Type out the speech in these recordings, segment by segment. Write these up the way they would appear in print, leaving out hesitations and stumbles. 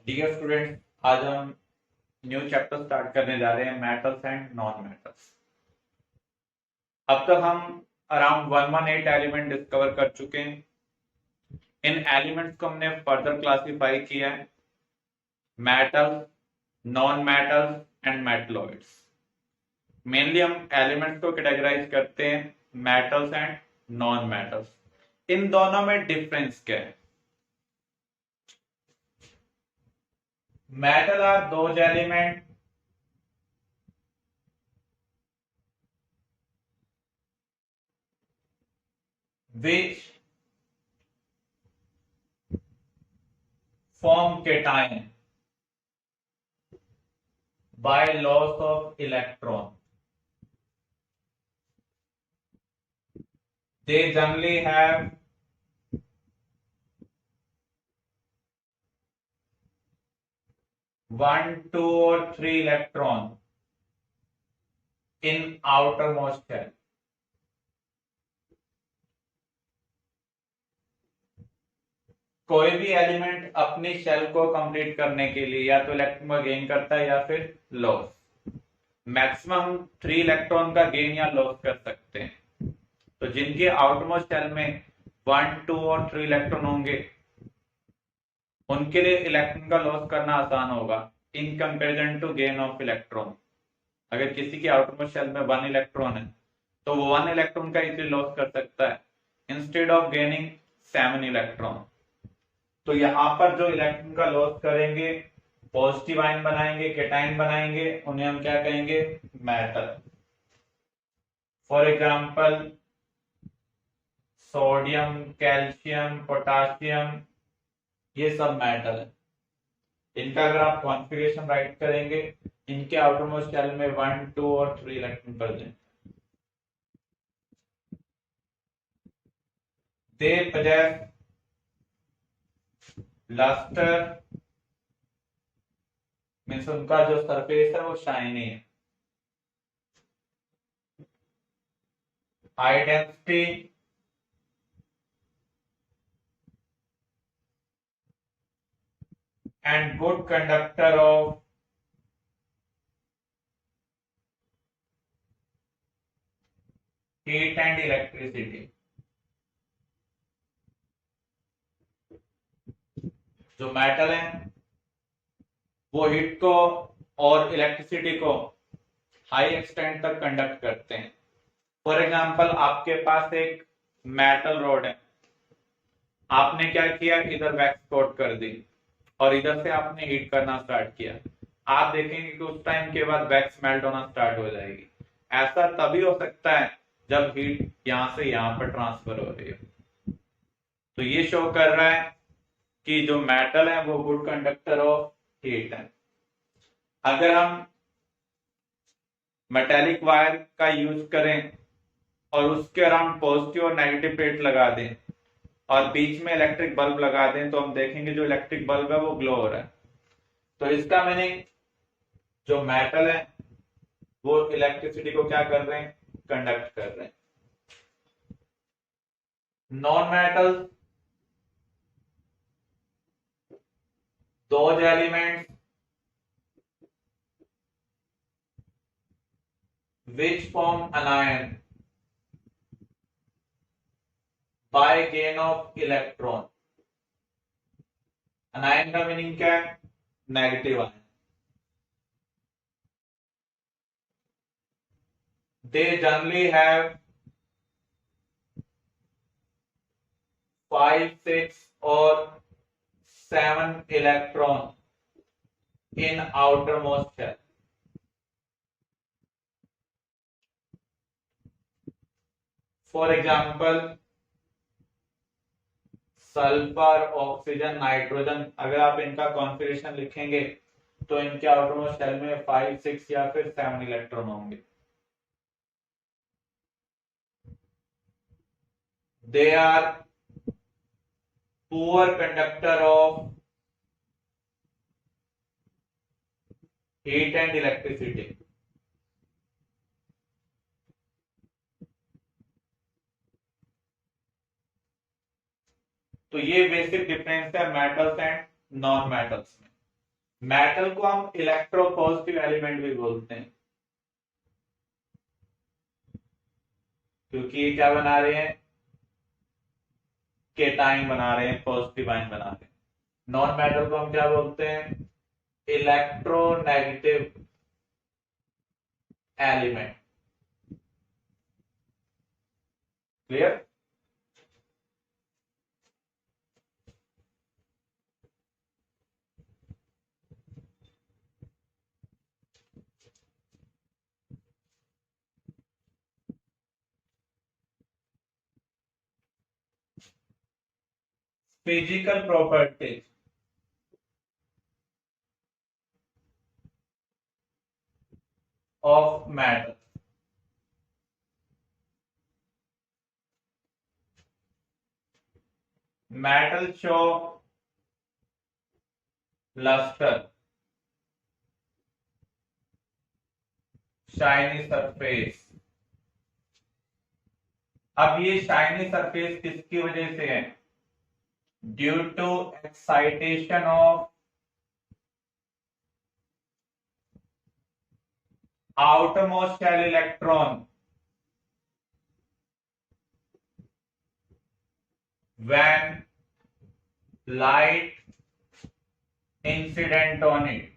Dear students, आज हम new chapter start करने जा रहे हैं, मेटल्स एंड नॉन मेटल्स। अब तक हम अराउंड 118 एलिमेंट डिस्कवर कर चुके हैं। इन एलिमेंट्स को हमने फर्दर क्लासिफाई किया है, metal, non metals and metalloids. Mainly हम एलिमेंट्स को कैटेगराइज करते हैं मेटल्स एंड नॉन मेटल्स। इन दोनों में डिफरेंस क्या है? Metal are those element which form cation by loss of electron. They generally have one, two, or three electrons in outermost shell. कोई भी एलिमेंट अपनी शेल को कंप्लीट करने के लिए या तो इलेक्ट्रॉन का गेन करता है या फिर लॉस। मैक्सिमम 3 इलेक्ट्रॉन का गेन या लॉस कर सकते हैं। तो जिनके आउटमोस्ट शेल में 1, 2 और 3 इलेक्ट्रॉन होंगे उनके लिए इलेक्ट्रॉन का लॉस करना आसान होगा in comparison to gain of electron. अगर किसी की आउटमोस्ट शेल में 1 इलेक्ट्रॉन है तो वो 1 इलेक्ट्रॉन का इजीली लॉस कर सकता है इंस्टेड ऑफ गेनिंग 7 इलेक्ट्रॉन। तो यहां पर जो इलेक्ट्रॉन का लॉस करेंगे, पॉजिटिव आयन बनाएंगे, कैटायन बनाएंगे, उन्हें हम क्या कहेंगे? Metal. For example sodium, calcium, potassium, ये सब मेटल है। इनका अगर आप कॉन्फ़िगरेशन राइट करेंगे, इनके आउटरमोस्ट शेल में 1, 2 और 3 इलेक्ट्रॉन प्रेजेंट। दे possess luster, मीन्स उनका जो सरफेस है वो शाइनी है। High density, and good conductor of heat and electricity. जो मेटल है वो हीट को और इलेक्ट्रिसिटी को हाई एक्सटेंट तक कंडक्ट करते हैं। फॉर एग्जांपल आपके पास एक मेटल रॉड है, आपने क्या किया, इधर वैक्स कोट कर दी और इधर से आपने हीट करना स्टार्ट किया। आप देखेंगे कि उस टाइम के बाद वैक्स मेल्ट होना स्टार्ट हो जाएगी। ऐसा तभी हो सकता है जब हीट यहां से यहां पर ट्रांसफर हो रही है। तो ये शो कर रहा है कि जो मेटल है वो गुड कंडक्टर ऑफ हीट है। अगर हम मेटेलिक वायर का यूज करें और उसके अराउंड पॉजिटिव और नेगेटिव प्लेट लगा दें और बीच में इलेक्ट्रिक बल्ब लगा दें तो हम देखेंगे जो इलेक्ट्रिक बल्ब है वो ग्लो हो रहा है। तो इसका मीनिंग जो मेटल है वो इलेक्ट्रिसिटी को क्या कर रहे हैं? कंडक्ट कर रहे हैं। Non metal, those elements which form anion by gain of electron। अनायन का मीनिंग क्या है? Negative ion. They generally have 5, 6 or 7 electron in outermost shell। For example sulphur, oxygen, nitrogen, अगर आप इनका कॉन्फ़िगरेशन लिखेंगे तो इनके आउटरमोस्ट शेल में 5, 6 या फिर 7 इलेक्ट्रॉन होंगे। They are poor conductor of heat and electricity. तो ये बेसिक डिफरेंस है मेटल्स एंड नॉन मेटल्स में। मेटल को हम इलेक्ट्रोपॉजिटिव एलिमेंट भी बोलते हैं, क्योंकि ये क्या बना रहे हैं, केटाइन बना रहे हैं, पॉजिटिव आयन बना रहे हैं। नॉन मेटल को हम क्या बोलते हैं, electronegative element. Clear? Physical properties of metal. Metal show lustre, shiny surface. अब ये शाइनी सरफेस किसकी वजह से है, due to excitation of outermost shell electron when light incident on it।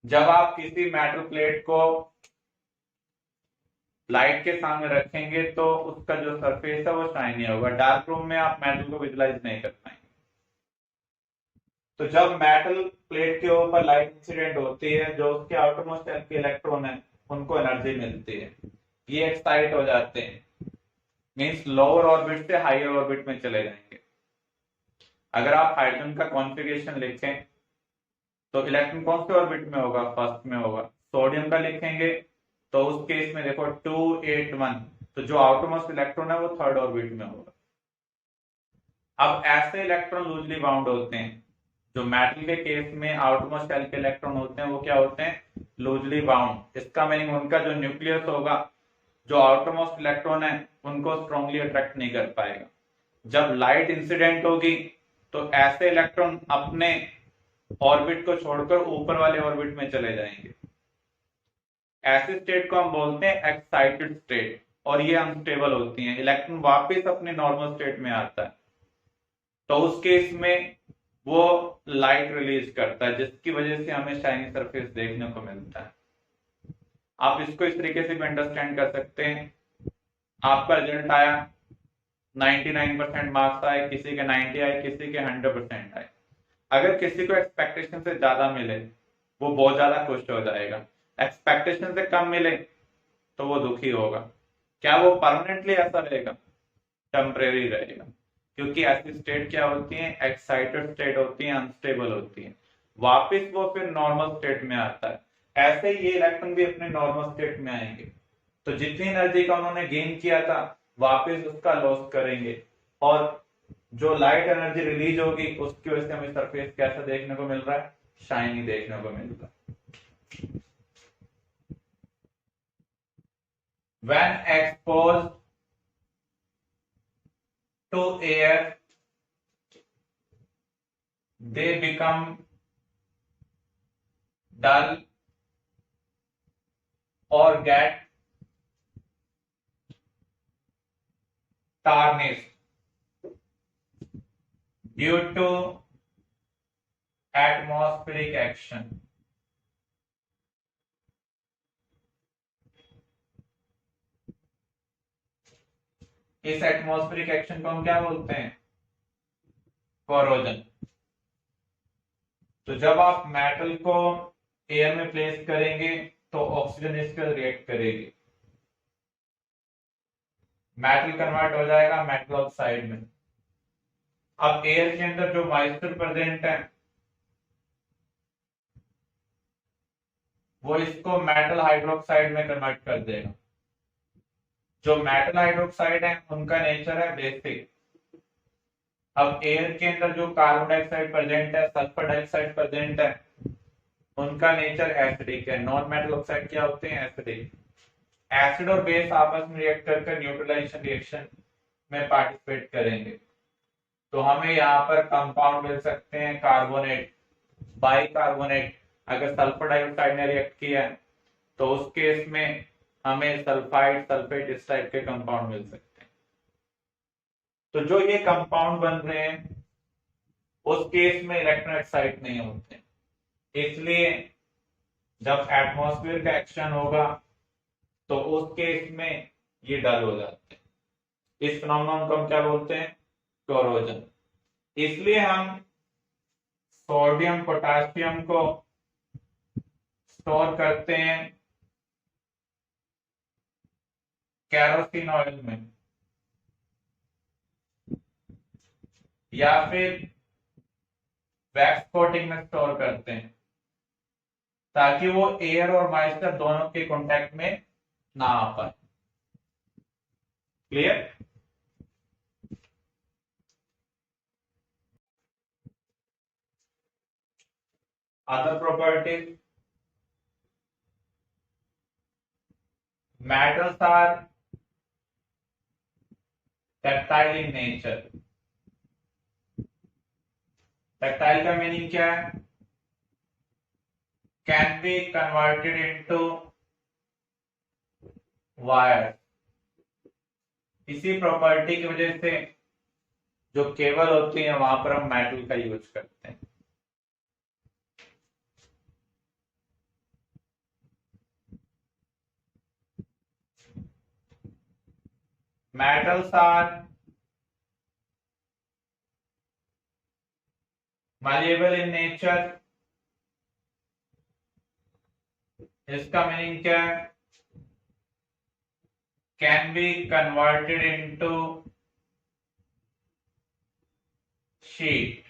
जब आप किसी मेटल प्लेट को लाइट के सामने रखेंगे तो उसका जो सरफेस है वो शाइनी होगा। डार्क रूम में आप मेटल को विजुलाइज नहीं कर पाएंगे। तो जब मेटल प्लेट के ऊपर लाइट इंसिडेंट होती है, जो उसके आउटरमोस्ट शेल के इलेक्ट्रॉन है उनको एनर्जी मिलती है, ये एक्साइट हो जाते हैं, मींस लोअर ऑर्बिट से हायर ऑर्बिट में चले जाएंगे। अगर आप हाइड्रोजन का कॉन्फ़िगरेशन लिखें तो इलेक्ट्रॉन कौन से ऑर्बिट में होगा, फर्स्ट में होगा। सोडियम का लिखेंगे तो उस केस में देखो 281, तो जो आउटरमोस्ट इलेक्ट्रॉन है वो थर्ड ऑर्बिट में होगा। अब ऐसे इलेक्ट्रॉन लूजली बाउंड होते हैं, जो मेटल के केस में आउटरमोस्ट शेल के इलेक्ट्रॉन होते हैं वो क्या होते हैं, लूजली बाउंड। इसका मीनिंग उनका जो न्यूक्लियस होगा, जो आउटरमोस्ट इलेक्ट्रॉन है उनको स्ट्रांगली अट्रैक्ट नहीं कर पाएगा। जब लाइट इंसिडेंट होगी तो ऐसे इलेक्ट्रॉन अपने ऑर्बिट को छोड़कर ऊपर वाले ऑर्बिट में चले जाएंगे। ऐसे स्टेट को हम बोलते हैं एक्साइटेड स्टेट, और ये अनस्टेबल होती हैं। इलेक्ट्रॉन वापस अपने नॉर्मल स्टेट में आता है तो उस केस में वो लाइट रिलीज करता है, जिसकी वजह से हमें शाइनी सरफेस देखने को मिलता है। आप इसको इस तरीके से भी अंडरस्टैंड कर सकते हैं, आपका रिजल्ट आया 99% मार्क्स आए, किसी के 90 आए, किसी के 100% आए। अगर किसी को एक्सपेक्टेशन से ज्यादा मिले वो बहुत ज्यादा खुश हो जाएगा, एक्सपेक्टेशन से कम मिले तो वो दुखी होगा। क्या वो परमानेंटली ऐसा रहेगा, टेम्परेरी रहेगा, क्योंकि ऐसी स्टेट क्या होती है, एक्साइटेड स्टेट होती है, अनस्टेबल होती है। वापस वो फिर नॉर्मल स्टेट में आता है। ऐसे ही ये इलेक्ट्रॉन भी अपने नॉर्मल स्टेट में आएंगे, तो जितनी एनर्जी का उन्होंने गेन किया था वापस उसका लॉस करेंगे, और जो लाइट एनर्जी रिलीज होगी उसकी वजह से हमें सरफेस कैसा देखने को मिल रहा है, शाइनी देखने को मिल रहा है। When exposed to air, they become dull or get tarnished due to atmospheric action। इस एटमॉस्फेरिक एक्शन को हम क्या बोलते हैं, कोरोजन। तो जब आप मेटल को एयर में प्लेस करेंगे तो ऑक्सीजन इस पर रिएक्ट करेगी, मेटल कन्वर्ट हो जाएगा मेटल ऑक्साइड में। अब एयर के अंदर जो मॉइस्चर प्रेजेंट है वो इसको मेटल हाइड्रोक्साइड में कन्वर्ट कर देगा। जो मेटल हाइड्रोक्साइड है उनका नेचर है बेसिक। अब एयर के अंदर जो कार्बन डाइऑक्साइड प्रेजेंट है, सल्फर डाइऑक्साइड प्रेजेंट है, उनका नेचर एसिडिक है। नॉन मेटल ऑक्साइड क्या होते हैं, एसिडिक। एसिड और बेस आपस में रिएक्ट करके न्यूट्रलाइजेशन रिएक्शन में पार्टिसिपेट करेंगे। तो हमें यहाँ पर कंपाउंड मिल सकते हैं कार्बोनेट, बाइकार्बोनेट। अगर सल्फर डाइऑक्साइड ने रिएक्ट किया है तो उस केस में हमें सल्फाइड, सल्फेट इस टाइप के कंपाउंड मिल सकते हैं। तो जो ये कंपाउंड बन रहे हैं उस केस में इलेक्ट्रॉन एक्साइट नहीं होते, इसलिए जब एटमॉस्फेयर का एक्शन होगा तो उस केस में ये डल हो जाते हैं। इस फिनोमेनन को हम क्या बोलते हैं? कोरोजन। इसलिए हम सोडियम पोटेशियम को स्टोर करते हैं केरोसिन ऑयल में या फिर वैक्स कोटिंग में स्टोर करते हैं ताकि वो एयर और मॉइस्चर दोनों के कांटेक्ट में ना आ पाए। Clear? Other properties, metals are tactile in nature। tactile का मीनिंग क्या है? Can be converted into wire. इसी प्रॉपर्टी की वजह से जो केबल होती है वहां पर हम मेटल का यूज करते हैं। metals are malleable in nature। इसका मीनिंग क्या है? Can be converted into sheet.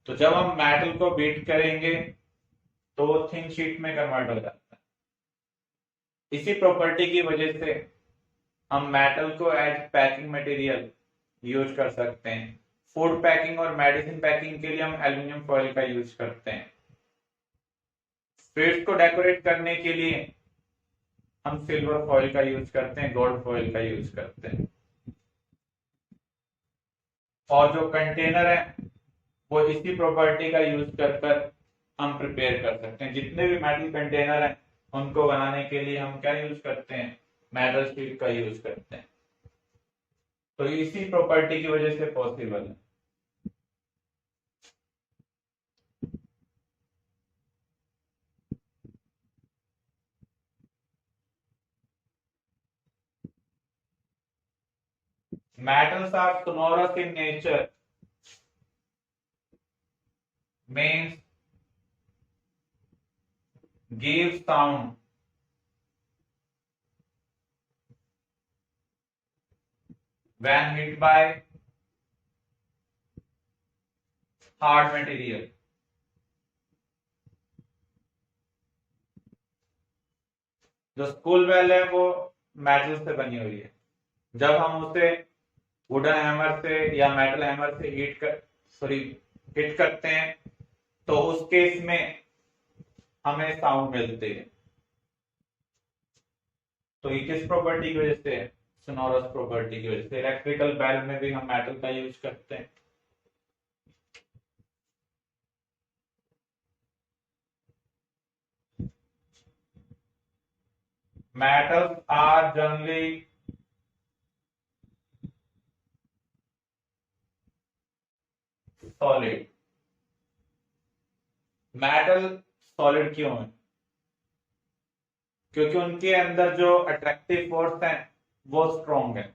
तो जब हम मेटल को बीट करेंगे तो वो थिन शीट में कन्वर्ट हो जाता है। इसी प्रॉपर्टी की वजह से हम मेटल को एज पैकिंग मटेरियल यूज कर सकते हैं। फूड पैकिंग और मेडिसिन पैकिंग के लिए हम एल्यूमिनियम फॉइल का यूज करते हैं। स्वीट्स को डेकोरेट करने के लिए हम सिल्वर फॉइल का यूज करते हैं, गोल्ड फॉइल का यूज करते हैं। और जो कंटेनर है वो इसी प्रॉपर्टी का यूज कर हम प्रिपेयर कर सकते हैं। जितने भी मेटल कंटेनर हैं उनको बनाने के लिए हम क्या यूज करते हैं? मेटल शीट का यूज करते हैं। तो इसी प्रॉपर्टी की वजह से पॉसिबल है। Metals are sonorous in nature, means give sound when hit by hard material। जो स्कूल बेल है वो मेटल से बनी हुई है। जब हम उसे वुडन हैमर से या मेटल हैमर से हिट करते हैं तो उस केस में हमें साउंड मिलती है। तो ये किस प्रॉपर्टी की वजह से है? सोनोरस प्रॉपर्टी की वजह से। इलेक्ट्रिकल बेल में भी हम मेटल का यूज करते हैं। Metals are generally solid। Metal solid क्यों है? क्योंकि उनके अंदर जो अट्रैक्टिव फोर्स है वो स्ट्रॉन्ग है।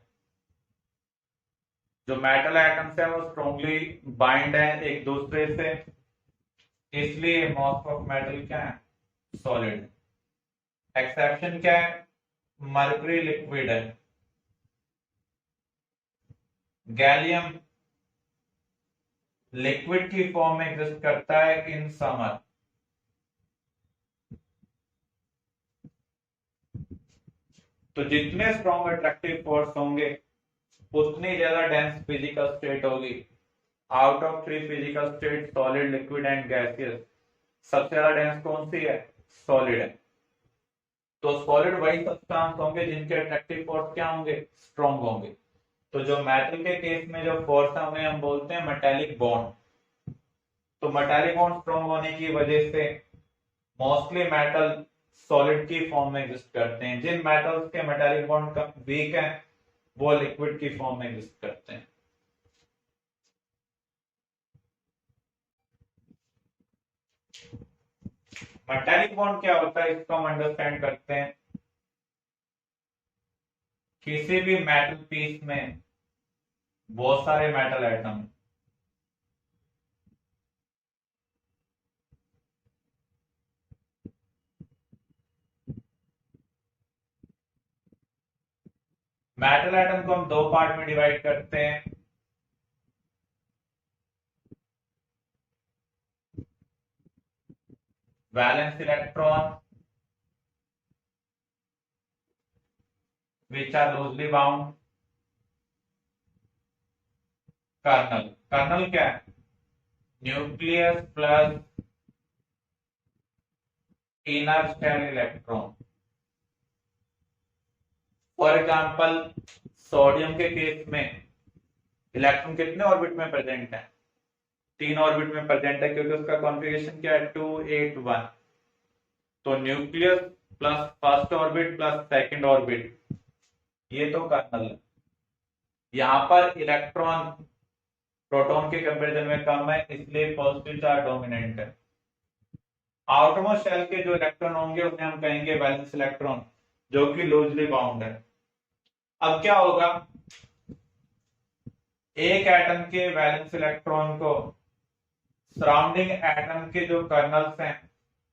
जो मेटल एटम्स है वो स्ट्रॉन्गली बाइंड है एक दूसरे से, इसलिए मोस्ट ऑफ मेटल क्या है? सॉलिड है। एक्सेप्शन क्या है? मर्करी लिक्विड है, गैलियम लिक्विड की फॉर्म में एग्जिस्ट करता है इन समर। तो जितने स्ट्रॉन्ग अट्रैक्टिव फोर्स होंगे उतनी ज्यादा डेंस फिजिकल स्टेट होगी। Out of three physical state, solid, liquid and gaseous, सबसे ज्यादा डेंस कौन सी है? सॉलिड है। तो सॉलिड वही सब्सटेंस होंगे जिनके अट्रैक्टिव फोर्स क्या होंगे, स्ट्रॉन्ग होंगे। तो जो मेटल के केस में जो फोर्स है उन्हें हम बोलते हैं मेटालिक बॉन्ड। तो मेटालिक बॉन्ड स्ट्रॉन्ग होने की वजह से मोस्टली मेटल सॉलिड की फॉर्म में एग्जिस्ट करते हैं। जिन मेटल्स के मेटालिक बॉन्ड का वीक है वो लिक्विड की फॉर्म में एग्जिस्ट करते हैं। मेटालिक बॉन्ड क्या होता है इसको हम अंडरस्टैंड करते हैं। किसी भी मेटल पीस में बहुत सारे मेटल एटम, मेटल एटम को हम दो पार्ट में डिवाइड करते हैं। Valence electron which are loosely bound, kernel. Kernel क्या है, nucleus plus inner shell electron. For example sodium के केस में इलेक्ट्रॉन कितने ऑर्बिट में प्रेजेंट है, 3 ऑर्बिट में प्रेजेंट है, क्योंकि उसका कॉन्फ़िगरेशन क्या है 281। तो nucleus plus first orbit plus second orbit, ये तो कर्नल है। यहां पर इलेक्ट्रॉन प्रोटॉन के कंपैरिजन में कम है, इसलिए पॉजिटिव चार्ज डोमिनेंट है। आउटरमोस्ट शेल के जो इलेक्ट्रॉन होंगे उन्हें हम कहेंगे वैलेंस इलेक्ट्रॉन, जो कि लूजली बाउंड है। अब क्या होगा, एक एटम के वैलेंस इलेक्ट्रॉन को सराउंडिंग एटम के जो कर्नल्स हैं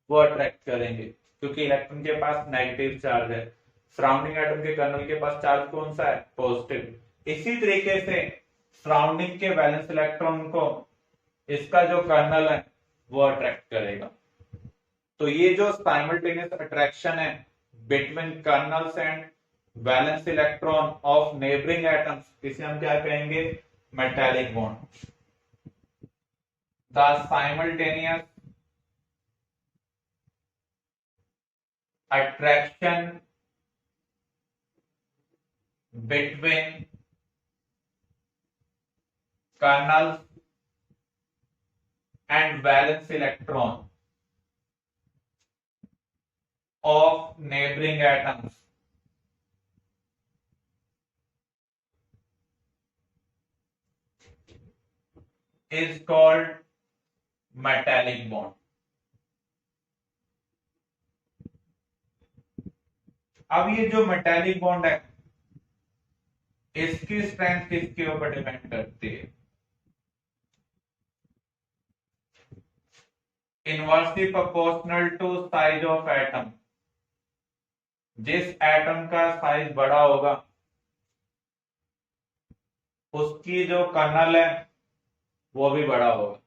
वो अट्रैक्ट करेंगे, क्योंकि इलेक्ट्रॉन के पास नेगेटिव चार्ज है। सराउंडिंग एटम के कर्नल के पास चार्ज कौन सा है, पॉजिटिव। इसी तरीके से सराउंडिंग के वैलेंस इलेक्ट्रॉन को इसका जो कर्नल है वो अट्रैक्ट करेगा। तो ये जो साइमल्टेनियस अट्रैक्शन है between colonel's and valence electron of neighbouring atoms, इसे हम क्या कहेंगे, metallic bond. The simultaneous attraction between kernels and valence electron of neighboring atoms is called metallic bond. अब ये जो मेटालिक बॉन्ड है इसकी स्ट्रेंथ किसके ऊपर डिपेंड करती है, inversely proportional to size of atom. जिस एटम का साइज बड़ा होगा उसकी जो कर्नल है वो भी बड़ा होगा।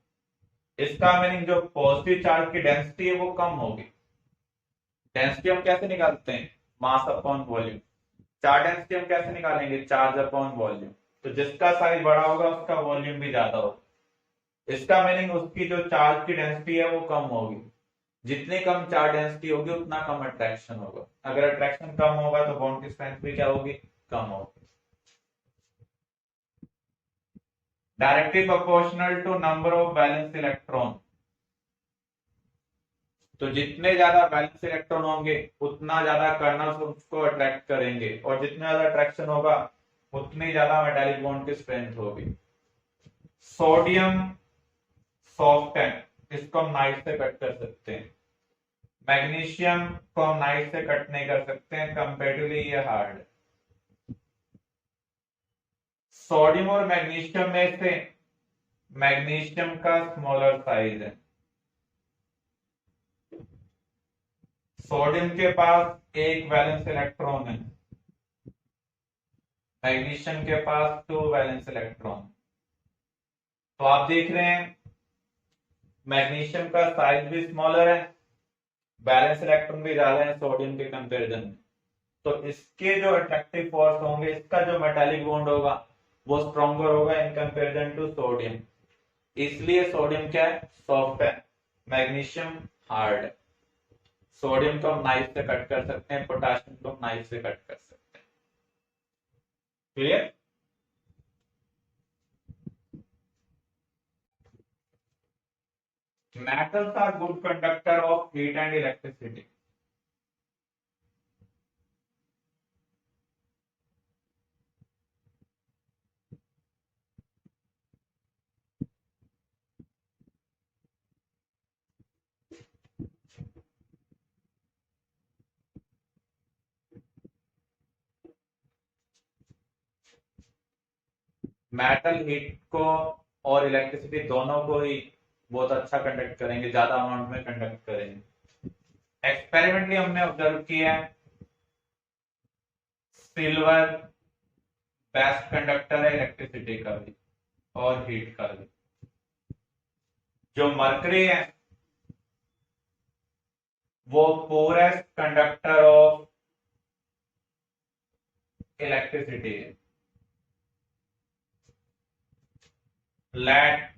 इसका मीनिंग जो पॉजिटिव चार्ज की डेंसिटी है वो कम होगी। डेंसिटी हम कैसे निकालते हैं, mass upon volume. Charge density हम कैसे निकालेंगे, चार्ज अपॉन वॉल्यूम। तो जिसका साइज बड़ा होगा उसका वॉल्यूम भी ज्यादा होगा। इसका मीनिंग उसकी जो चार्ज की डेंसिटी है वो कम होगी। जितनी कम चार्ज डेंसिटी होगी उतना कम अट्रैक्शन होगा। अगर अट्रैक्शन कम होगा तो बॉन्ड की स्ट्रेंथ भी क्या होगी, कम होगी। Directly proportional to number of valence electron. तो जितने ज्यादा वैलेंस इलेक्ट्रॉन होंगे उतना ज्यादा कर्नल्स उसको अट्रैक्ट करेंगे, और जितना ज्यादा अट्रैक्शन होगा उतनी ज्यादा मेटालिक बॉन्ड की स्ट्रेंथ होगी। सोडियम सॉफ्ट है, इसको हम नाइफ से कट कर सकते हैं। मैग्नीशियम को हम नाइफ से कट नहीं कर सकते हैं, कंपेरेटिवली ये हार्ड है। सोडियम और मैग्नीशियम में से मैग्नीशियम का स्मॉलर साइज है। सोडियम के पास एक वैलेंस इलेक्ट्रॉन है, मैग्नीशियम के पास 2 वैलेंस इलेक्ट्रॉन। तो आप देख रहे हैं मैग्नीशियम का साइज भी स्मॉलर है, वैलेंस इलेक्ट्रॉन भी ज्यादा है सोडियम के कंपैरिजन में। तो इसके जो अट्रैक्टिव फोर्स होंगे, इसका जो मेटालिक बॉन्ड होगा वो स्ट्रॉन्गर होगा इन कंपैरिजन टू सोडियम। इसलिए सोडियम क्या है, सॉफ्ट है, मैग्नीशियम हार्ड है। सोडियम को हम नाइफ से कट कर सकते हैं, पोटाशियम को हम नाइफ से कट कर सकते हैं। Clear? Metals are good conductor of heat and electricity. Metal heat को और इलेक्ट्रिसिटी दोनों को ही बहुत अच्छा कंडक्ट करेंगे, ज्यादा अमाउंट में कंडक्ट करेंगे। एक्सपेरिमेंटली हमने ऑब्जर्व किया है सिल्वर बेस्ट कंडक्टर है इलेक्ट्रिसिटी का भी और हीट का भी। जो मरकरी है वो पोरेस्ट कंडक्टर ऑफ इलेक्ट्रिसिटी है। लेड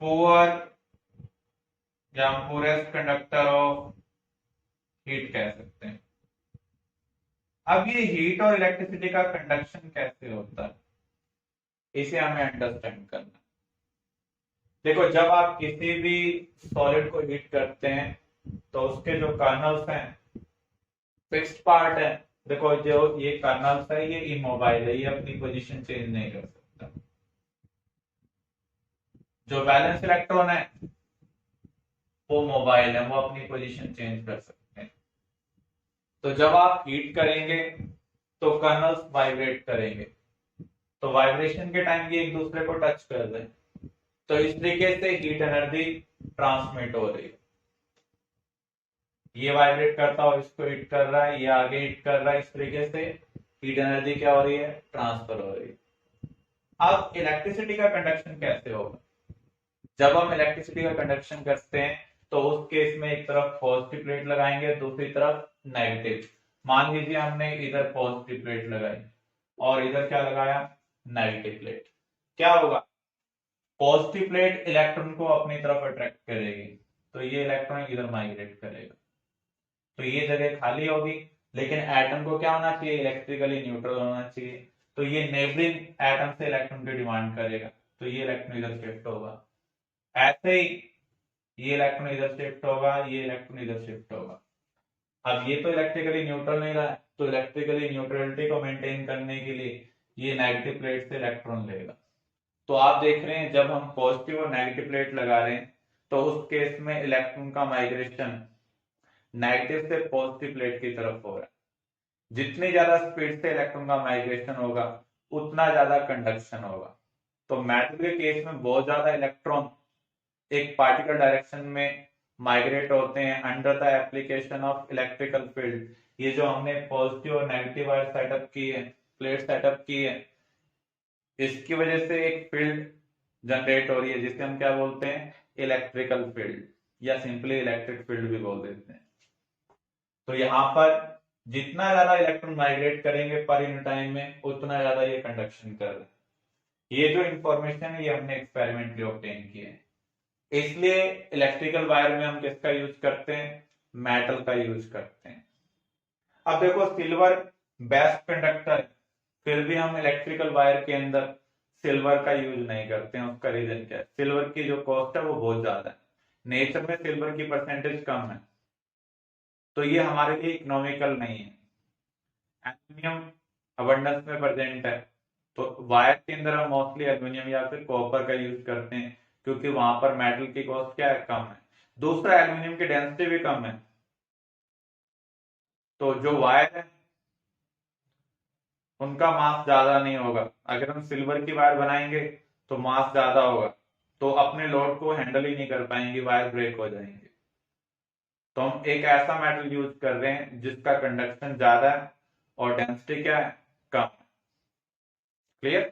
पुअर या पोरेस्ट कंडक्टर ऑफ हीट कह सकते हैं। अब ये हीट और इलेक्ट्रिसिटी का कंडक्शन कैसे होता है इसे हमें अंडरस्टैंड करना है। देखो जब आप किसी भी सॉलिड को हीट करते हैं तो उसके जो कर्नल्स हैं फिक्स्ड पार्ट है। देखो जो ये कर्नल्स है ये इमोबाइल है, ये अपनी पोजीशन चेंज नहीं कर सकता। जो बैलेंस इलेक्ट्रॉन है वो मोबाइल है, वो अपनी पोजीशन चेंज कर सकते हैं। तो जब आप हीट करेंगे तो कर्नल्स वाइब्रेट करेंगे, तो वाइब्रेशन के टाइम ये एक दूसरे को टच कर रहे हैं, तो इस तरीके से हीट एनर्जी ट्रांसमिट हो रही है। ये वाइब्रेट करता हो इसको हिट कर रहा है, ये आगे हिट कर रहा है, इस तरीके से हीट एनर्जी क्या हो रही है, ट्रांसफर हो रही है। अब इलेक्ट्रिसिटी का कंडक्शन कैसे होगा? जब हम इलेक्ट्रिसिटी का कंडक्शन करते हैं तो उस केस में एक तरफ पॉजिटिव प्लेट लगाएंगे, दूसरी तरफ नेगेटिव। मान लीजिए हमने इधर पॉजिटिव प्लेट लगाई और इधर क्या लगाया, नेगेटिव प्लेट। क्या होगा, पॉजिटिव प्लेट इलेक्ट्रॉन को अपनी तरफ अट्रैक्ट करेगी, तो ये इलेक्ट्रॉन इधर माइग्रेट करेगा, तो ये जगह खाली होगी। लेकिन एटम को क्या होना चाहिए, इलेक्ट्रिकली न्यूट्रल होना चाहिए, तो ये नेबरिंग एटम से इलेक्ट्रॉन की डिमांड करेगा, तो ये इलेक्ट्रॉन इधर शिफ्ट होगा। ऐसे ही ये इलेक्ट्रॉन इधर शिफ्ट होगा, ये इलेक्ट्रॉन इधर शिफ्ट होगा। अब ये तो इलेक्ट्रिकली न्यूट्रल नहीं रहा है, तो इलेक्ट्रिकली न्यूट्रलिटी को मेंटेन करने के लिए ये नेगेटिव प्लेट से इलेक्ट्रॉन लेगा। तो आप देख रहे हैं जब हम पॉजिटिव और नेगेटिव प्लेट लगा रहे हैं तो उस केस में इलेक्ट्रॉन का माइग्रेशन नेगेटिव से पॉजिटिव प्लेट की तरफ हो रहा है। जितनी ज्यादा स्पीड से इलेक्ट्रॉन का माइग्रेशन होगा उतना ज्यादा कंडक्शन होगा। तो मेटल के केस में बहुत ज्यादा इलेक्ट्रॉन एक पार्टिकल डायरेक्शन में माइग्रेट होते हैं under the application of electrical field. ये जो हमने पॉजिटिव और नेगेटिव वायर सेटअप की है, प्लेट सेटअप की है, इसकी वजह से एक फील्ड जनरेट हो रही है जिसे हम क्या बोलते हैं, इलेक्ट्रिकल फील्ड, या सिंपली इलेक्ट्रिक फील्ड भी बोल देते हैं। तो यहाँ पर जितना ज्यादा इलेक्ट्रॉन माइग्रेट करेंगे पर यूनिट टाइम में उतना ज्यादा ये कंडक्शन कर रहे हैं। ये जो इंफॉर्मेशन है ये हमने एक्सपेरिमेंटली ऑब्टेन की है। इसलिए इलेक्ट्रिकल वायर में हम किसका यूज करते हैं, मेटल का यूज करते हैं। अब देखो सिल्वर बेस्ट कंडक्टर, फिर भी हम इलेक्ट्रिकल वायर के अंदर सिल्वर का यूज नहीं करते हैं। उसका रीजन क्या है, सिल्वर की जो कॉस्ट है वो बहुत ज्यादा है, नेचर में सिल्वर की परसेंटेज कम है, तो ये हमारे लिए इकोनॉमिकल नहीं है। एल्यूमिनियम अबंडेंस में प्रेजेंट है, तो वायर के अंदर हम मोस्टली एल्यूमिनियम या फिर कॉपर का यूज करते हैं क्योंकि वहां पर मेटल की कॉस्ट क्या है, कम है। दूसरा एल्यूमिनियम की डेंसिटी भी कम है, तो जो वायर है उनका मास ज्यादा नहीं होगा। अगर हम सिल्वर की वायर बनाएंगे तो मास ज्यादा होगा, तो अपने लोड को हैंडल ही नहीं कर पाएंगे, वायर ब्रेक हो जाएंगे। तो हम एक ऐसा मेटल यूज कर रहे हैं जिसका कंडक्शन ज्यादा है और डेंसिटी क्या है, कम है। क्लियर?